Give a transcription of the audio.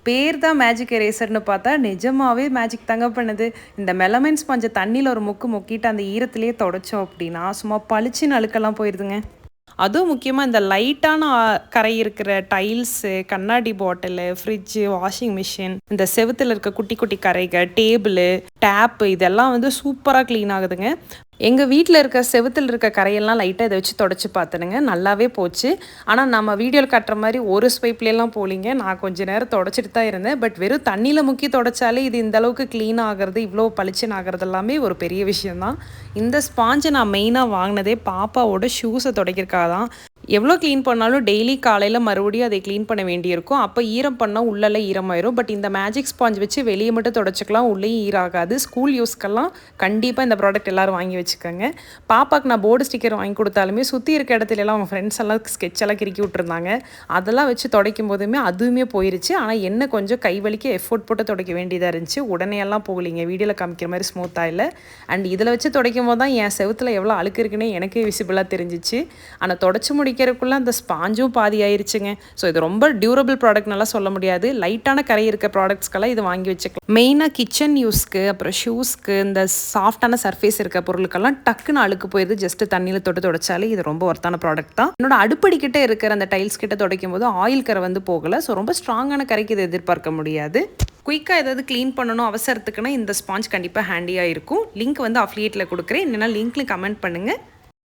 பேர் தான் மேஜிக் எரேசர்னு பார்த்தா நிஜமாவே மேஜிக் தாங்க பண்ணுது. இந்த மெலமைன் ஸ்பாஞ்ச தண்ணியில ஒரு முக்கு முக்கிட்டு அந்த ஈரத்திலேயே தொடச்சோம் அப்படின்னா, சும்மா பளிச்சுன்னு அழுக்கெல்லாம் போயிருதுங்க. அதுவும் முக்கியமா இந்த லைட்டான கரை இருக்கிற டைல்ஸு, கண்ணாடி பாட்டிலு, ஃப்ரிட்ஜு, வாஷிங் மிஷின், இந்த செவுத்துல இருக்க குட்டி குட்டி கரைகள், டேபிளு, டேப்பு இதெல்லாம் வந்து சூப்பரா கிளீன் ஆகுதுங்க. எங்க வீட்ல இருக்க செவுத்துல இருக்க கரையெல்லாம் லைட்டா இத வச்சு தொடச்சு பார்த்தேனுங்க. நல்லாவே போச்சு. ஆனா நம்ம வீடியோல காட்டுற மாரி ஒரு ஸ்வைப்லலாம் போலீங்க. நான் கொஞ்ச நேரம் தொடச்சிட்டு தான் இருந்தேன். பட் வெறும் தண்ணீல முக்கி தொடச்சாலே இது இந்த அளவுக்கு கிளீன் ஆகுறது, இவ்ளோ பளிச்சுன்னு ஆகுறது எல்லாமே ஒரு பெரிய விஷயம் தான். இந்த ஸ்பாஞ்ச நான் மெயினா வாங்குனதே பாப்பாவோட ஷூஸ துடைக்கிறதுக்காக தான். எவ்வளோ க்ளீன் பண்ணாலும் டெய்லி காலையில் மறுபடியும் அதை க்ளீன் பண்ண வேண்டியிருக்கும். அப்போ ஈரம் பண்ணால் உள்ளெல்லாம் ஈரமாயிரும். பட் இந்த மேஜிக் ஸ்பாஞ்ச் வச்சு வெளியே மட்டும் தொடச்சிக்கலாம், உள்ளேயும் ஈராகாது. ஸ்கூல் யூஸ்க்கெல்லாம் கண்டிப்பாக இந்த ப்ராடக்ட் எல்லோரும் வாங்கி வச்சுக்கோங்க. பாப்பாவுக்கு நான் போர்டு ஸ்டிக்கர் வாங்கி கொடுத்தாலுமே சுற்றி இருக்க இடத்துலலாம் அவங்க ஃப்ரெண்ட்ஸ் எல்லாம் ஸ்கெட்செல்லாம் கிறுக்கி விட்டுருந்தாங்க. அதெல்லாம் வச்சு துடைக்கும் போதுமே அதுவுமே போயிருச்சு. ஆனால் என்ன கொஞ்சம் கை வலிக்க எஃபோர்ட் போட்டு துடைக்க வேண்டியதாக இருந்துச்சு. உடனே எல்லாம் போகலிங்க, வீடியோவில் காமிக்கிற மாதிரி ஸ்மூத்தாக இல்லை. அண்ட் இதில் வச்சு துடைக்கும் போது தான் என் செவுத்தில் எவ்வளோ அழுக்கு இருக்குன்னே எனக்கே விசிபிளாக தெரிஞ்சிச்சு. ஆனால் தொடச்சி முடிக்கிறதுக்குள்ளே அந்த ஸ்பாஞ்சும் பாதி ஆயிருச்சுங்க. ஸோ இது ரொம்ப டியூரபிள் ப்ராடக்ட்னால சொல்ல முடியாது. லைட்டான கரை இருக்க ப்ராடக்ட்ஸ்க்கெல்லாம் இது வாங்கி வச்சுக்கலாம். மெயினாக கிச்சன் யூஸ்க்கு, அப்புறம் ஷூஸ்க்கு, இந்த சாஃப்டான சர்ஃபேஸ் இருக்க பொருளுக்கெல்லாம் டக்குன்னு அழுக்கு போயிடுது. ஜஸ்ட் தண்ணியில் தொட்டு தொடச்சாலே இது ரொம்ப ஒர்த்தான ப்ராடக்ட் தான். என்னோட அடுப்படிக்கிட்ட இருக்கிற அந்த டைல்ஸ் கிட்ட துடைக்கும் போது ஆயில் கரை வந்து போகலை. ஸோ ரொம்ப ஸ்ட்ராங்கான கரைக்கு இதை எதிர்பார்க்க முடியாது. குயிக்காக ஏதாவது க்ளீன் பண்ணணும் அவசரத்துக்குன்னா இந்த ஸ்பாஞ்ச் கண்டிப்பாக ஹேண்டியாக இருக்கும். லிங்க் வந்து அஃபிலியேட்டில் கொடுக்குறேன். இல்லைனா லிங்க்ல கமெண்ட் பண்ணுங்கள்.